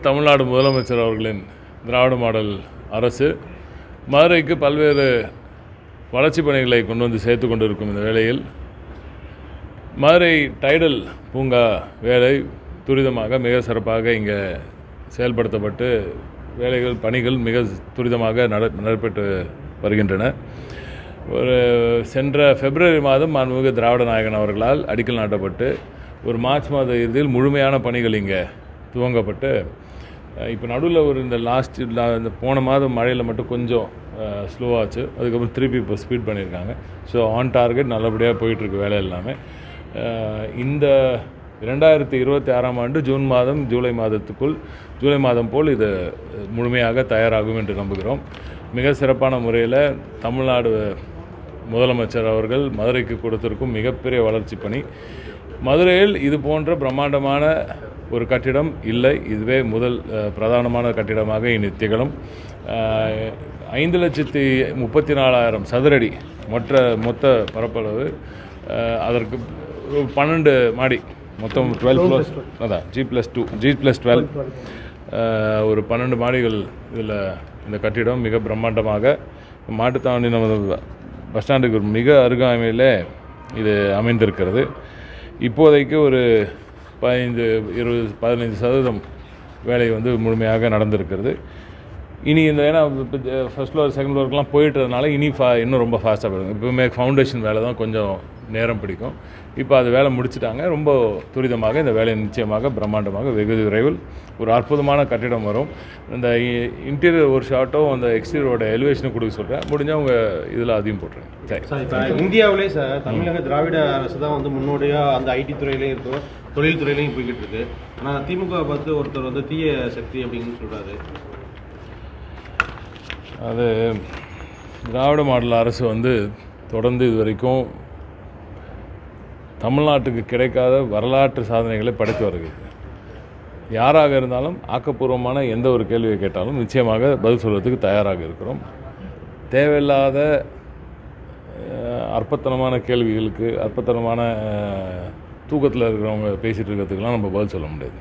தமிழ்நாடு முதலமைச்சர் அவர்களின் திராவிட மாடல் அரசு மதுரைக்கு பல்வேறு வளர்ச்சி பணிகளை கொண்டு வந்து சேர்த்து கொண்டிருக்கும் இந்த வேளையில் மதுரை டைடல் பூங்கா வேலை துரிதமாக மிக சிறப்பாக இங்கே செயல்படுத்தப்பட்டு பணிகள் மிக துரிதமாக நடைபெற்று வருகின்றன. சென்ற பிப்ரவரி மாதம் மாண்புமிகு திராவிட நாயகன் அவர்களால் அடிக்கல் நாட்டப்பட்டு ஒரு மார்ச் மாத இறுதியில் முழுமையான பணிகள் இங்கே துவங்கப்பட்டு இப்போ நடுவில் இந்த போன மாதம் மழையில் மட்டும் கொஞ்சம் ஸ்லோவாச்சு. அதுக்கப்புறம் திருப்பி இப்போ ஸ்பீட் பண்ணியிருக்காங்க. ஸோ ஆன் டார்கெட் நல்லபடியாக போயிட்டுருக்கு வேலை எல்லாமே. இந்த 2026ஆம் ஆண்டு ஜூலை மாதம் போல் இது முழுமையாக தயாராகும் என்று நம்புகிறோம். மிக சிறப்பான முறையில் தமிழ்நாடு முதலமைச்சர் அவர்கள் மதுரைக்கு கொடுத்திருக்கும் மிகப்பெரிய வளர்ச்சி பணி. மதுரையில் இது போன்ற பிரம்மாண்டமான ஒரு கட்டிடம் இல்லை. இதுவே முதல் பிரதானமான கட்டிடமாக இனி திகழும். 5,34,000 சதுரடி மொத்த பரப்பளவு. அதற்கு 12 மாடி, மொத்தம் 12 ஃப்ளோர்ஸ். அதான் G+12 ஒரு 12 மாடிகள் இதில் இந்த கட்டிடம் மிக பிரம்மாண்டமாக மாட்டுத்தாவணி நமது பஸ் ஸ்டாண்டுக்கு மிக அருகாமையில் இது அமைந்திருக்கிறது. இப்போதைக்கு ஒரு 15% வேலை முழுமையாக நடந்திருக்கிறது. இனி ஏன்னா ஃபர்ஸ்ட் ஃப்ளோர் செகண்ட் ஃப்ளோருக்குலாம் போயிட்டதுனால இன்னும் ரொம்ப ஃபாஸ்ட்டாக போயிடும். இப்போவுமே ஃபவுண்டேஷன் வேலை தான் கொஞ்சம் நேரம் பிடிக்கும். இப்போ அது வேலை முடிச்சுட்டாங்க. ரொம்ப துரிதமாக இந்த வேலை நிச்சயமாக பிரம்மாண்டமாக வெகு விரைவில் ஒரு அற்புதமான கட்டிடம் வரும். இந்த இன்டீரியர் ஒரு ஷார்ட்டும் அந்த எக்ஸ்டீரியரோட எலிவேஷனும் கொடுக்க சொல்கிறேன். முடிஞ்சால் அவங்க இதில் அதையும் போட்டுருங்க. சரி, இந்தியாவிலே சார் தமிழக திராவிட அரசு தான் முன்னோடியாக அந்த ஐடி துறையிலையும் இருக்கும், தொழில் துறையிலையும் போய்கிட்டு இருக்கு. ஆனால் திமுக பார்த்து ஒருத்தர் தீய சக்தி அப்படின்னு சொல்கிறாரு. அது திராவிட மாடல் அரசு தொடர்ந்து இது வரைக்கும் தமிழ்நாட்டுக்கு கிடைக்காத வரலாற்று சாதனைகளை படைத்து வருகிறது. யாராக இருந்தாலும் ஆக்கப்பூர்வமான எந்த ஒரு கேள்வியை கேட்டாலும் நிச்சயமாக பதில் சொல்வதற்கு தயாராக இருக்கிறோம். தேவையில்லாத அற்பத்தனமான கேள்விகளுக்கு, அற்பத்தனமான தூக்கத்தில் இருக்கிறவங்க பேசிகிட்டு இருக்கிறதுக்கெல்லாம் நம்ம பதில் சொல்ல முடியாது.